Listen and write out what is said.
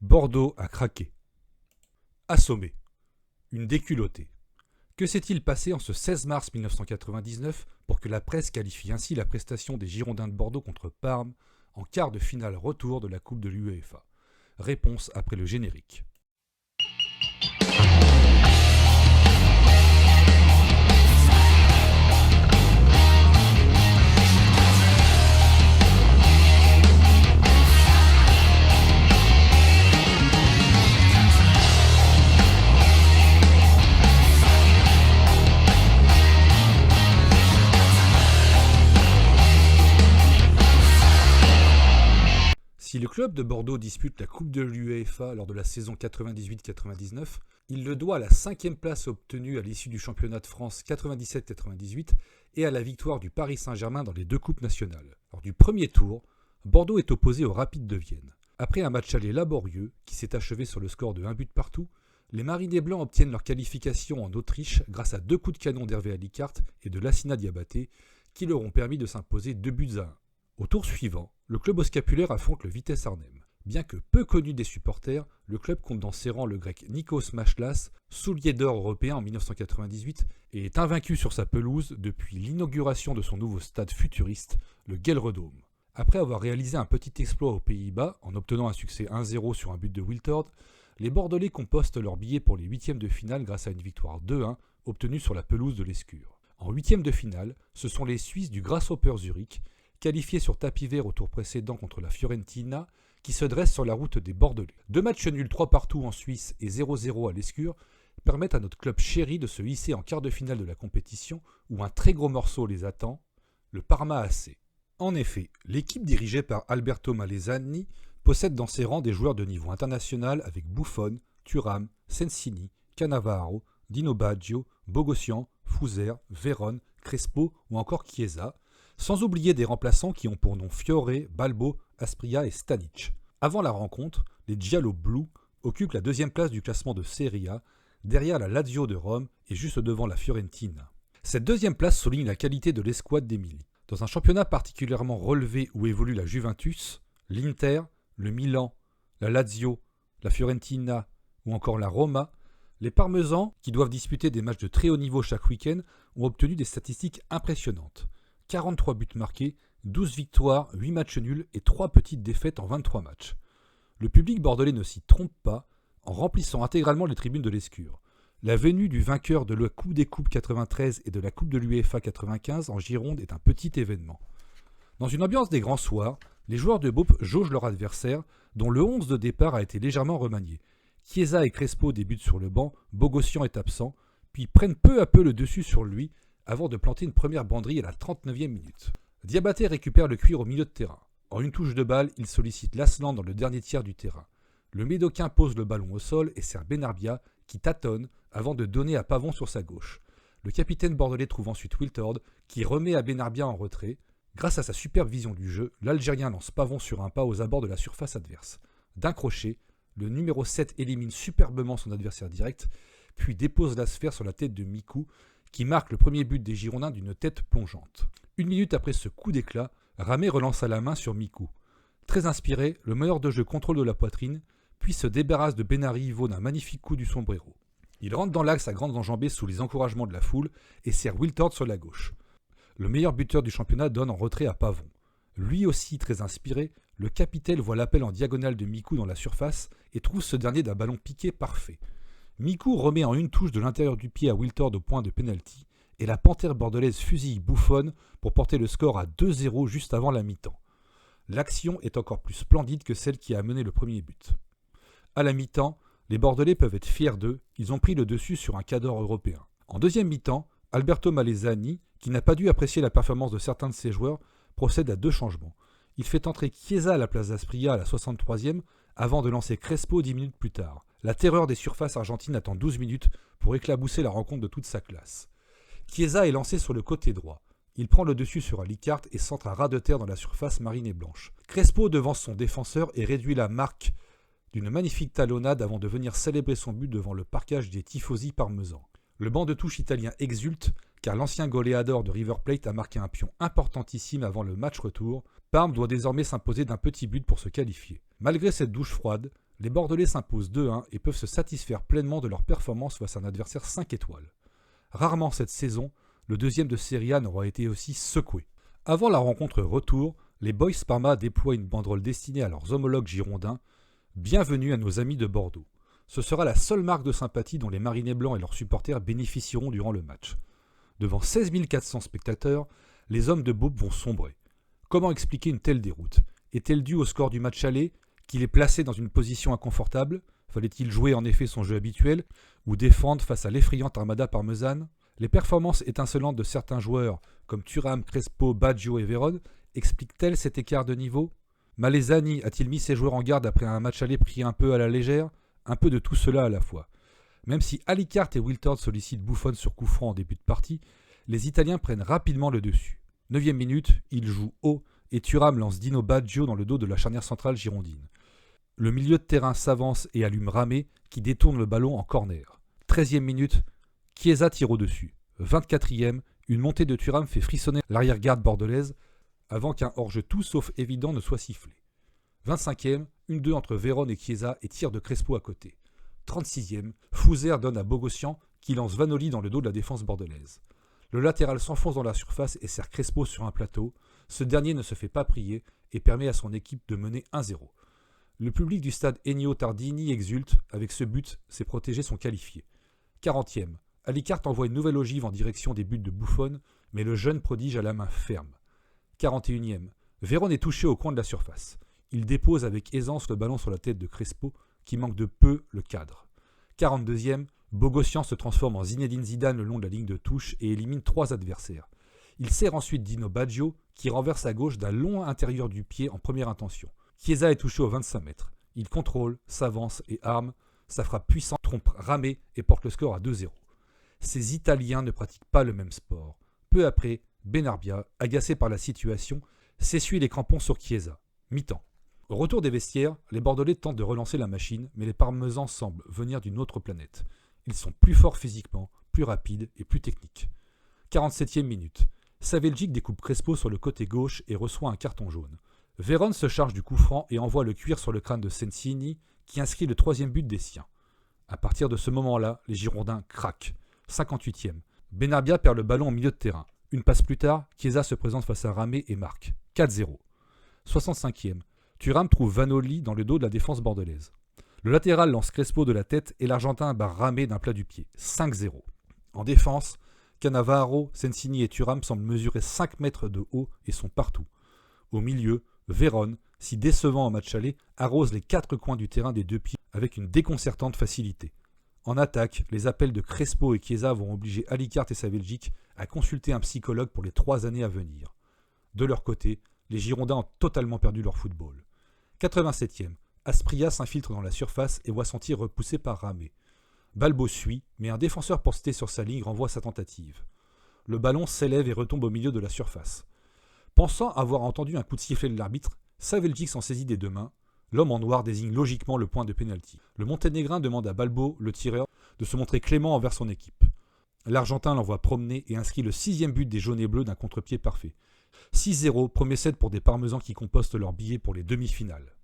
Bordeaux a craqué. Assommé. Une déculottée. Que s'est-il passé en ce 16 mars 1999 pour que la presse qualifie ainsi la prestation des Girondins de Bordeaux contre Parme en quart de finale retour de la Coupe de l'UEFA? Réponse après le générique. Si le club de Bordeaux dispute la Coupe de l'UEFA lors de la saison 98-99, il le doit à la 5e place obtenue à l'issue du championnat de France 97-98 et à la victoire du Paris Saint-Germain dans les deux coupes nationales. Lors du premier tour, Bordeaux est opposé au Rapide de Vienne. Après un match aller laborieux qui s'est achevé sur le score de 1 but partout, les Marinés Blancs obtiennent leur qualification en Autriche grâce à 2 coups de canon d'Hervé Alicart et de Lassina Diabaté qui leur ont permis de s'imposer 2-1. Au tour suivant, le club au scapulaire affronte le Vitesse Arnhem. Bien que peu connu des supporters, le club compte dans ses rangs le grec Nikos Machlas, soulier d'or européen en 1998, et est invaincu sur sa pelouse depuis l'inauguration de son nouveau stade futuriste, le Gelredome. Après avoir réalisé un petit exploit aux Pays-Bas, en obtenant un succès 1-0 sur un but de Wiltord, les Bordelais compostent leur billet pour les huitièmes de finale grâce à une victoire 2-1 obtenue sur la pelouse de l'Escure. En huitièmes de finale, ce sont les Suisses du Grasshopper Zurich, qualifiés sur tapis vert au tour précédent contre la Fiorentina, qui se dresse sur la route des Bordelais. 2 matchs nuls 3 partout en Suisse et 0-0 à l'Escure permettent à notre club chéri de se hisser en quart de finale de la compétition où un très gros morceau les attend, le Parma AC. En effet, l'équipe dirigée par Alberto Malesani possède dans ses rangs des joueurs de niveau international avec Buffon, Thuram, Sensini, Cannavaro, Dino Baggio, Bogossian, Fouzer, Véron, Crespo ou encore Chiesa, sans oublier des remplaçants qui ont pour nom Fiore, Balbo, Aspria et Stanic. Avant la rencontre, les Giallo Blu occupent la 2e place du classement de Serie A, derrière la Lazio de Rome et juste devant la Fiorentina. Cette 2e place souligne la qualité de l'escouade d'Emili. Dans un championnat particulièrement relevé où évolue la Juventus, l'Inter, le Milan, la Lazio, la Fiorentina ou encore la Roma, les Parmesans, qui doivent disputer des matchs de très haut niveau chaque week-end, ont obtenu des statistiques impressionnantes. 43 buts marqués, 12 victoires, 8 matchs nuls et 3 petites défaites en 23 matchs. Le public bordelais ne s'y trompe pas en remplissant intégralement les tribunes de l'Escure. La venue du vainqueur de la Coupe des Coupes 93 et de la Coupe de l'UEFA 95 en Gironde est un petit événement. Dans une ambiance des grands soirs, les joueurs de Beaup jaugent leur adversaire, dont le 11 de départ a été légèrement remanié. Chiesa et Crespo débutent sur le banc, Bogossian est absent, puis prennent peu à peu le dessus sur lui, avant de planter une première banderie à la 39e minute. Diabaté récupère le cuir au milieu de terrain. En une touche de balle, il sollicite Laslan dans le dernier tiers du terrain. Le Médocain pose le ballon au sol et sert Benarbia, qui tâtonne avant de donner à Pavon sur sa gauche. Le capitaine bordelais trouve ensuite Wiltord, qui remet à Benarbia en retrait. Grâce à sa superbe vision du jeu, l'Algérien lance Pavon sur un pas aux abords de la surface adverse. D'un crochet, le numéro 7 élimine superbement son adversaire direct, puis dépose la sphère sur la tête de Mikou, qui marque le premier but des Girondins d'une tête plongeante. 1 minute après ce coup d'éclat, Ramé relance à la main sur Mikou. Très inspiré, le meneur de jeu contrôle de la poitrine, puis se débarrasse de Benarivo d'un magnifique coup du sombrero. Il rentre dans l'axe à grandes enjambées sous les encouragements de la foule et sert Wiltord sur la gauche. Le meilleur buteur du championnat donne en retrait à Pavon. Lui aussi très inspiré, le capitaine voit l'appel en diagonale de Mikou dans la surface et trouve ce dernier d'un ballon piqué parfait. Mikou remet en une touche de l'intérieur du pied à Wiltord au point de pénalty et la panthère bordelaise fusille Buffon pour porter le score à 2-0 juste avant la mi-temps. L'action est encore plus splendide que celle qui a mené le premier but. À la mi-temps, les Bordelais peuvent être fiers d'eux, ils ont pris le dessus sur un cadre européen. En deuxième mi-temps, Alberto Malesani, qui n'a pas dû apprécier la performance de certains de ses joueurs, procède à 2 changements. Il fait entrer Chiesa à la place d'Aspria à la 63e avant de lancer Crespo 10 minutes plus tard. La terreur des surfaces argentines attend 12 minutes pour éclabousser la rencontre de toute sa classe. Chiesa est lancé sur le côté droit. Il prend le dessus sur Alicart et centre à ras de terre dans la surface marine et blanche. Crespo devance son défenseur et réduit la marque d'une magnifique talonnade avant de venir célébrer son but devant le parquage des tifosi parmesans. Le banc de touche italien exulte car l'ancien goleador de River Plate a marqué un pion importantissime avant le match retour. Parme doit désormais s'imposer d'un petit but pour se qualifier. Malgré cette douche froide, Les Bordelais s'imposent 2-1 et peuvent se satisfaire pleinement de leur performance face à un adversaire 5 étoiles. Rarement cette saison, le deuxième de Serie A n'aura été aussi secoué. Avant la rencontre retour, les Boys Parma déploient une banderole destinée à leurs homologues girondins. Bienvenue à nos amis de Bordeaux. Ce sera la seule marque de sympathie dont les Marinés Blancs et leurs supporters bénéficieront durant le match. Devant 16 400 spectateurs, les hommes de Beaup vont sombrer. Comment expliquer une telle déroute? Est-elle due au score du match aller, qui les plaçait dans une position inconfortable? Fallait-il jouer en effet son jeu habituel, ou défendre face à l'effrayante armada parmesane? Les performances étincelantes de certains joueurs, comme Thuram, Crespo, Baggio et Vérone, expliquent-elles cet écart de niveau? Malesani a-t-il mis ses joueurs en garde après un match aller pris un peu à la légère? Un peu de tout cela à la fois. Même si Alicart et Wiltord sollicitent Buffon sur coup franc en début de partie, les Italiens prennent rapidement le dessus. 9e minute, ils jouent haut et Thuram lance Dino Baggio dans le dos de la charnière centrale girondine. Le milieu de terrain s'avance et allume Ramé qui détourne le ballon en corner. 13e minute, Chiesa tire au-dessus. 24e, une montée de Thuram fait frissonner l'arrière-garde bordelaise avant qu'un hors-jeu tout sauf évident ne soit sifflé. 25e, 1-2 entre Vérone et Chiesa et tir de Crespo à côté. 36e, Fouzer donne à Bogossian qui lance Vanoli dans le dos de la défense bordelaise. Le latéral s'enfonce dans la surface et sert Crespo sur un plateau. Ce dernier ne se fait pas prier et permet à son équipe de mener 1-0. Le public du stade Ennio Tardini exulte. Avec ce but, ses protégés sont qualifiés. 40e, Alicart envoie une nouvelle ogive en direction des buts de Buffon, mais le jeune prodige a la main ferme. 41e, Vérone est touché au coin de la surface. Il dépose avec aisance le ballon sur la tête de Crespo, qui manque de peu le cadre. 42e, Bogossian se transforme en Zinedine Zidane le long de la ligne de touche et élimine 3 adversaires. Il sert ensuite Dino Baggio, qui renverse à gauche d'un long intérieur du pied en première intention. Chiesa est touché aux 25 mètres. Il contrôle, s'avance et arme. Sa frappe puissante trompe Ramé et porte le score à 2-0. Ces Italiens ne pratiquent pas le même sport. Peu après, Benarbia, agacé par la situation, s'essuie les crampons sur Chiesa. Mi-temps. Au retour des vestiaires, les Bordelais tentent de relancer la machine, mais les Parmesans semblent venir d'une autre planète. Ils sont plus forts physiquement, plus rapides et plus techniques. 47e minute. Saveljic découpe Crespo sur le côté gauche et reçoit un carton jaune. Vérone se charge du coup franc et envoie le cuir sur le crâne de Sensini, qui inscrit le 3e but des siens. À partir de ce moment-là, les Girondins craquent. 58e. Benarbia perd le ballon au milieu de terrain. Une passe plus tard, Chiesa se présente face à Ramé et marque. 4-0. 65e. Thuram trouve Vanoli dans le dos de la défense bordelaise. Le latéral lance Crespo de la tête et l'Argentin barre Ramé d'un plat du pied. 5-0. En défense, Cannavaro, Sensini et Thuram semblent mesurer 5 mètres de haut et sont partout. Au milieu, Vérone, si décevant en match aller, arrose les 4 coins du terrain des deux pieds avec une déconcertante facilité. En attaque, les appels de Crespo et Chiesa vont obliger Alicart et Saveljic à consulter un psychologue pour les 3 années à venir. De leur côté, les Girondins ont totalement perdu leur football. 87e, Aspria s'infiltre dans la surface et voit son tir repoussé par Ramé. Balbo suit, mais un défenseur posté sur sa ligne renvoie sa tentative. Le ballon s'élève et retombe au milieu de la surface. Pensant avoir entendu un coup de sifflet de l'arbitre, Saveljic s'en saisit des 2 mains. L'homme en noir désigne logiquement le point de pénalty. Le Monténégrin demande à Balbo, le tireur, de se montrer clément envers son équipe. L'Argentin l'envoie promener et inscrit le 6e but des jaunes et bleus d'un contre-pied parfait. 6-0, premier set pour des Parmesans qui compostent leurs billets pour les demi-finales.